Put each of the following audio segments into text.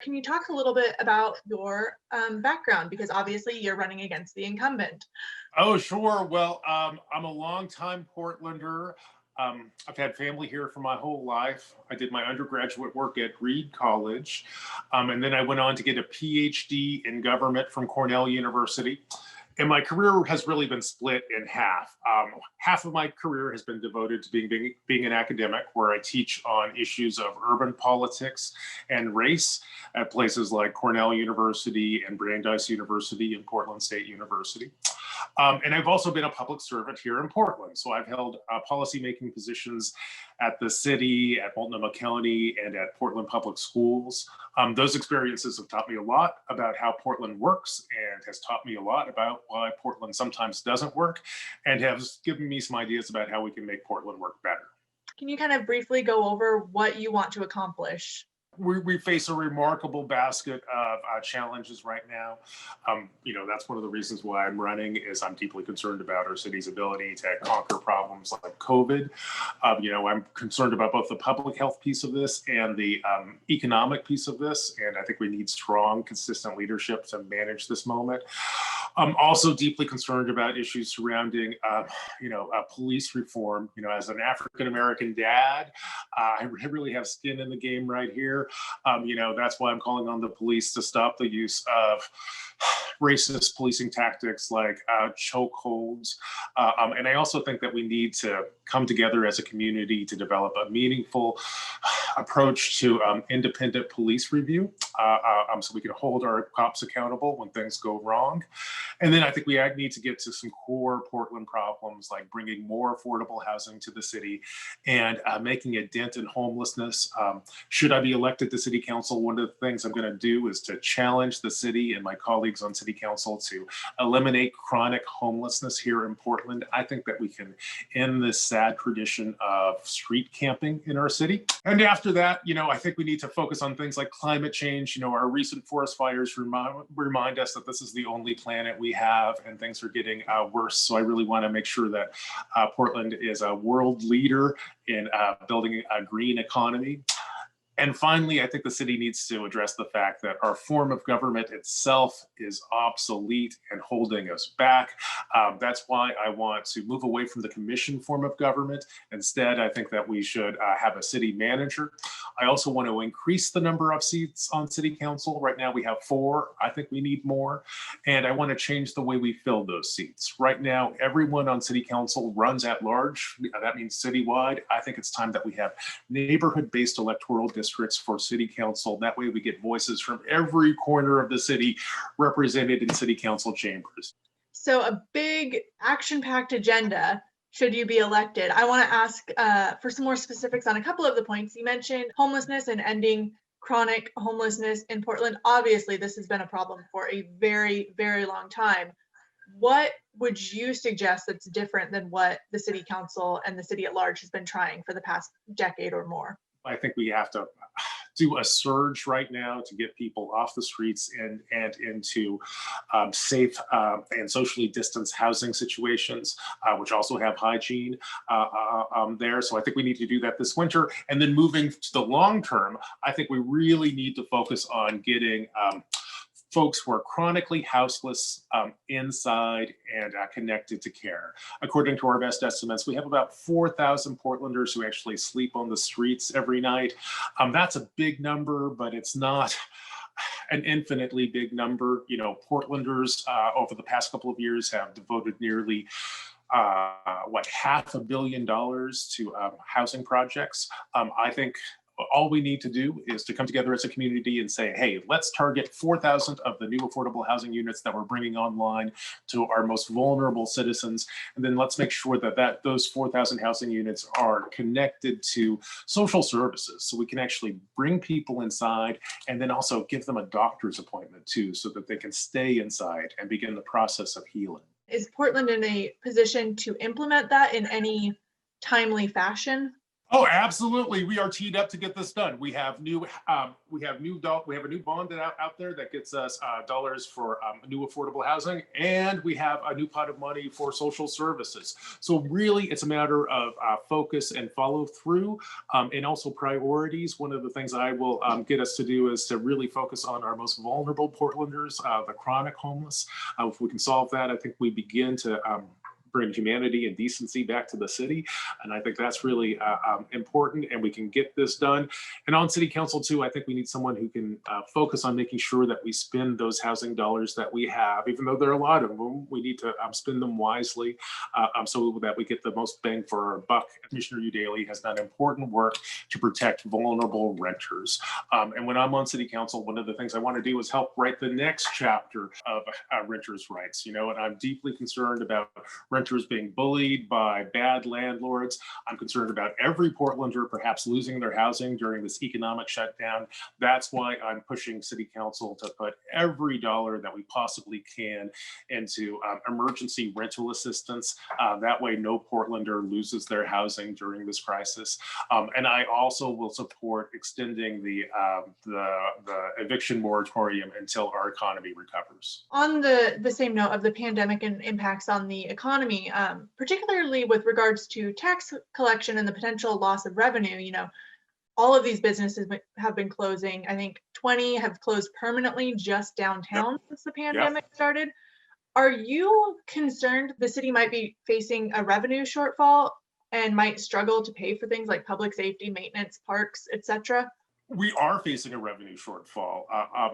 Can you talk a little bit about your background? Because obviously you're running against the incumbent. Oh, sure. Well, I'm a longtime Portlander. I've had family here for my whole life. I did my undergraduate work at Reed College, and then I went on to get a PhD in government from Cornell University. And my career has really been split in half. Half of my career has been devoted to being an academic, where I teach on issues of urban politics and race at places like Cornell University and Brandeis University and Portland State University. And I've also been a public servant here in Portland. So I've held policymaking positions at the city, at Multnomah County, and at Portland Public Schools. Those experiences have taught me a lot about how Portland works, and has taught me a lot about why Portland sometimes doesn't work, and has given me some ideas about how we can make Portland work better. Can you kind of briefly go over what you want to accomplish? We face a remarkable basket of challenges right now. That's one of the reasons why I'm running, is I'm deeply concerned about our city's ability to conquer problems like COVID. I'm concerned about both the public health piece of this and the economic piece of this. And I think we need strong, consistent leadership to manage this moment. I'm also deeply concerned about issues surrounding, police reform. As an African-American dad, I really have skin in the game right here. That's why I'm calling on the police to stop the use of racist policing tactics like chokeholds. And I also think that we need to come together as a community to develop a meaningful approach to independent police review, so we can hold our cops accountable when things go wrong. And then I think we need to get to some core Portland problems, like bringing more affordable housing to the city and making a dent in homelessness. Should I be elected to city council, one of the things I'm going to do is to challenge the city and my colleagues on city council to eliminate chronic homelessness here in Portland. I think that we can end this sad tradition of street camping in our city. And after that, I think we need to focus on things like climate change. Our recent forest fires remind us that this is the only planet we have, and things are getting worse. So I really want to make sure that Portland is a world leader in building a green economy. And finally, I think the city needs to address the fact that our form of government itself is obsolete and holding us back. That's why I want to move away from the commission form of government. Instead, I think that we should have a city manager. I also want to increase the number of seats on city council. Right now we have 4. I think we need more. And I want to change the way we fill those seats. Right now, everyone on city council runs at large. That means citywide. I think it's time that we have neighborhood-based electoral districts for city council. That way we get voices from every corner of the city represented in city council chambers. So a big action-packed agenda should you be elected. I want to ask for some more specifics on a couple of the points. You mentioned homelessness and ending chronic homelessness in Portland. Obviously, this has been a problem for a very, very long time. What would you suggest that's different than what the city council and the city at large has been trying for the past decade or more? I think we have to do a surge right now to get people off the streets and into safe and socially distanced housing situations, which also have hygiene there. So I think we need to do that this winter. And then moving to the long term, I think we really need to focus on getting folks who are chronically houseless inside and connected to care. According to our best estimates, we have about 4,000 Portlanders who actually sleep on the streets every night. That's a big number, but it's not an infinitely big number. Portlanders over the past couple of years have devoted nearly $500 million to housing projects. I think all we need to do is to come together as a community and say, hey, let's target 4,000 of the new affordable housing units that we're bringing online to our most vulnerable citizens. And then let's make sure that those 4,000 housing units are connected to social services, so we can actually bring people inside and then also give them a doctor's appointment too, so that they can stay inside and begin the process of healing. Is Portland in a position to implement that in any timely fashion? Oh, absolutely. We are teed up to get this done. We have a new bond out there that gets us dollars for new affordable housing, and we have a new pot of money for social services. So really, it's a matter of focus and follow through, and also priorities. One of the things I will get us to do is to really focus on our most vulnerable Portlanders, the chronic homeless. If we can solve that, I think we begin to bring humanity and decency back to the city. And I think that's really important, and we can get this done. And on city council too, I think we need someone who can focus on making sure that we spend those housing dollars that we have, even though there are a lot of them, we need to spend them wisely so that we get the most bang for our buck. Commissioner Eudaly has done important work to protect vulnerable renters. And when I'm on city council, one of the things I want to do is help write the next chapter of renters' rights, and I'm deeply concerned about renters being bullied by bad landlords. I'm concerned about every Portlander perhaps losing their housing during this economic shutdown. That's why I'm pushing city council to put every dollar that we possibly can into emergency rental assistance. That way no Portlander loses their housing during this crisis. And I also will support extending the eviction moratorium until our economy recovers. On the same note of the pandemic and impacts on the economy, particularly with regards to tax collection and the potential loss of revenue, all of these businesses have been closing. I think 20 have closed permanently just downtown since the pandemic started. Are you concerned the city might be facing a revenue shortfall and might struggle to pay for things like public safety, maintenance, parks, etc.? We are facing a revenue shortfall.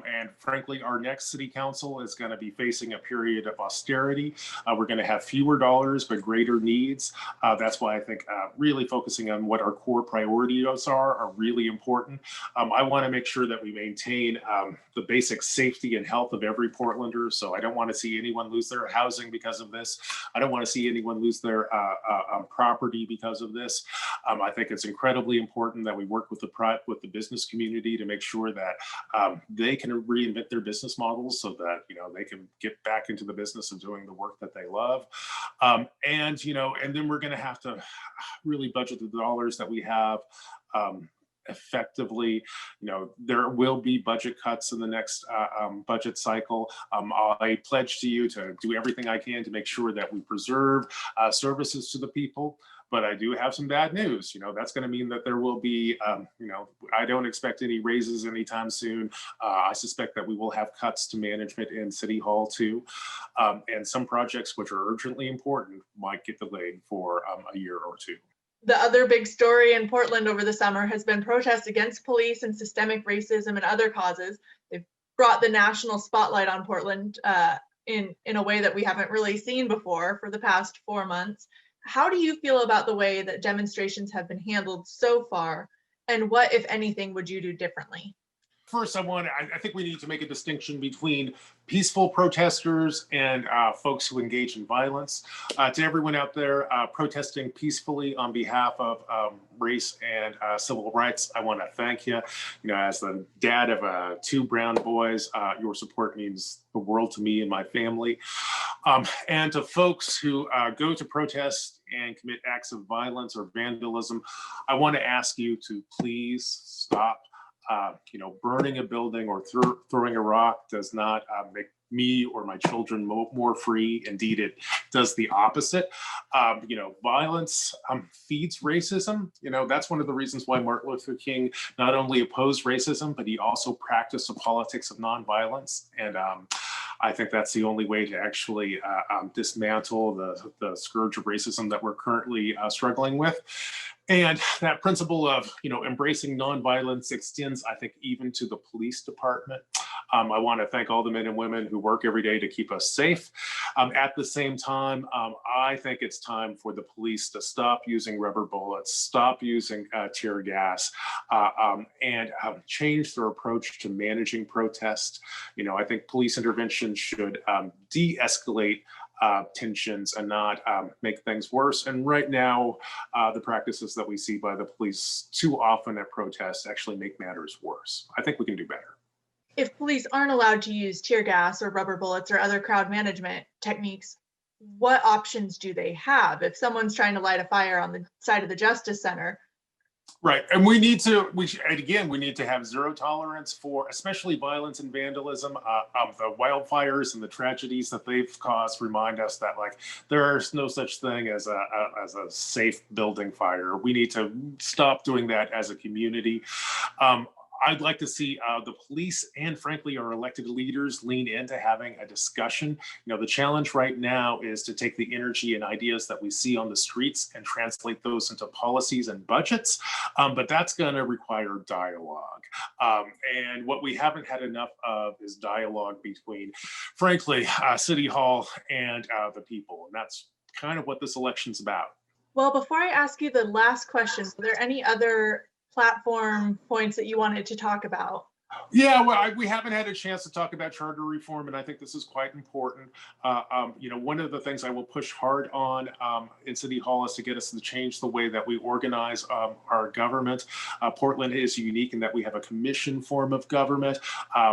And frankly, our next city council is going to be facing a period of austerity. We're going to have fewer dollars, but greater needs. That's why I think really focusing on what our core priorities are really important. I want to make sure that we maintain the basic safety and health of every Portlander. So I don't want to see anyone lose their housing because of this. I don't want to see anyone lose their property because of this. I think it's incredibly important that we work with the business community to make sure that they can reinvent their business models so that they can get back into the business of doing the work that they love. And then we're going to have to really budget the dollars that we have effectively. There will be budget cuts in the next budget cycle. I pledge to you to do everything I can to make sure that we preserve services to the people. But I do have some bad news. That's going to mean that there will be, I don't expect any raises anytime soon. I suspect that we will have cuts to management in City Hall too. And some projects which are urgently important might get delayed for a year or two. The other big story in Portland over the summer has been protests against police and systemic racism and other causes. They've brought the national spotlight on Portland in a way that we haven't really seen before for the past 4 months. How do you feel about the way that demonstrations have been handled so far? And what, if anything, would you do differently? First, I think we need to make a distinction between peaceful protesters and folks who engage in violence. To everyone out there protesting peacefully on behalf of race and civil rights, I want to thank you. As the dad of 2 brown boys, your support means the world to me and my family. And to folks who go to protest and commit acts of violence or vandalism, I want to ask you to please stop. Burning a building or throwing a rock does not make me or my children more free. Indeed, it does the opposite. Violence feeds racism. That's one of the reasons why Martin Luther King not only opposed racism, but he also practiced a politics of nonviolence. And I think that's the only way to actually dismantle the scourge of racism that we're currently struggling with. And that principle of, embracing nonviolence extends, I think, even to the police department. I want to thank all the men and women who work every day to keep us safe. At the same time, I think it's time for the police to stop using rubber bullets, stop using tear gas, and change their approach to managing protest. I think police intervention should de-escalate tensions and not make things worse. And right now, the practices that we see by the police too often at protests actually make matters worse. I think we can do better. If police aren't allowed to use tear gas or rubber bullets or other crowd management techniques, what options do they have? If someone's trying to light a fire on the side of the Justice Center, Right, and we need to. We need to have zero tolerance for, especially violence and vandalism. The wildfires and the tragedies that they've caused remind us that like there's no such thing as a safe building fire. We need to stop doing that as a community. Um, I'd like to see the police and, frankly, our elected leaders lean into having a discussion. The challenge right now is to take the energy and ideas that we see on the streets and translate those into policies and budgets. But that's going to require dialogue. And what we haven't had enough of is dialogue between, frankly, City Hall and the people. And that's kind of what this election's about. Well, before I ask you the last question, are there any other platform points that you wanted to talk about? Yeah, well, we haven't had a chance to talk about charter reform, and I think this is quite important. One of the things I will push hard on in City Hall is to get us to change the way that we organize our government. Portland is unique in that we have a commission form of government,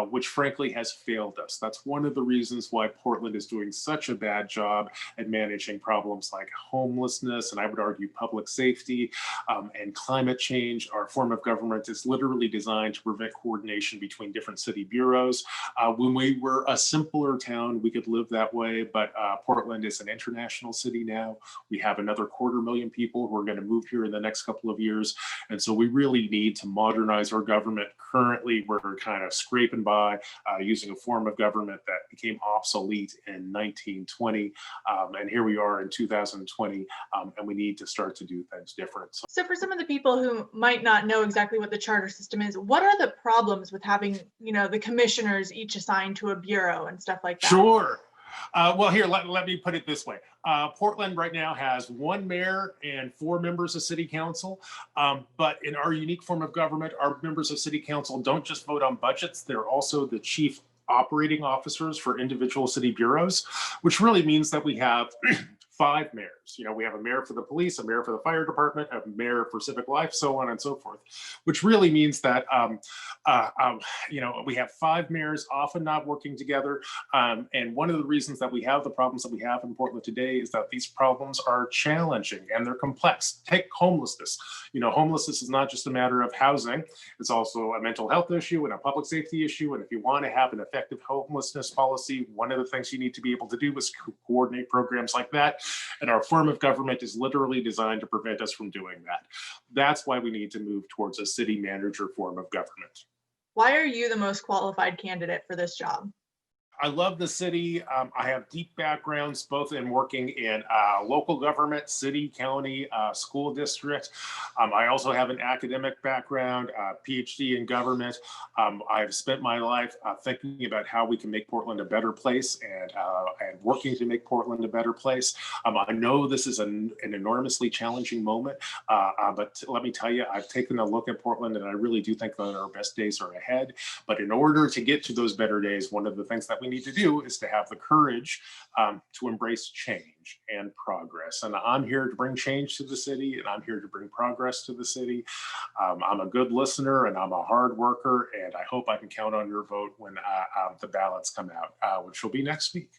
which frankly has failed us. That's one of the reasons why Portland is doing such a bad job at managing problems like homelessness, and I would argue public safety and climate change. Our form of government is literally designed to prevent coordination between different city bureaus. When we were a simpler town, we could live that way, but Portland is an international city now. We have another 250,000 people who are going to move here in the next couple of years. And so we really need to modernize our government. Currently, we're kind of scraping by using a form of government that became obsolete in 1920. And here we are in 2020, and we need to start to do things different. So for some of the people who might not know exactly what the charter system is, what are the problems with having, the commissioners each assigned to a bureau and stuff like that? Sure. Well, here, let me put it this way. Portland right now has one mayor and 4 members of city council. But in our unique form of government, our members of city council don't just vote on budgets, they're also the chief operating officers for individual city bureaus, which really means that we have 5 mayors. We have a mayor for the police, a mayor for the fire department, a mayor for civic life, so on and so forth, which really means that, we have 5 mayors often not working together. And one of the reasons that we have the problems that we have in Portland today is that these problems are challenging and they're complex. Take homelessness. Homelessness is not just a matter of housing. It's also a mental health issue and a public safety issue. And if you want to have an effective homelessness policy, one of the things you need to be able to do is coordinate programs like that. And our form of government is literally designed to prevent us from doing that. That's why we need to move towards a city manager form of government. Why are you the most qualified candidate for this job? I love the city. I have deep backgrounds both in working in local government, city, county, school district. I also have an academic background, PhD in government. I've spent my life thinking about how we can make Portland a better place and working to make Portland a better place. I know this is an enormously challenging moment, but let me tell you, I've taken a look at Portland and I really do think that our best days are ahead. But in order to get to those better days, one of the things that we need to do is to have the courage to embrace change and progress. And I'm here to bring change to the city, and I'm here to bring progress to the city. I'm a good listener, and I'm a hard worker, and I hope I can count on your vote when the ballots come out, which will be next week.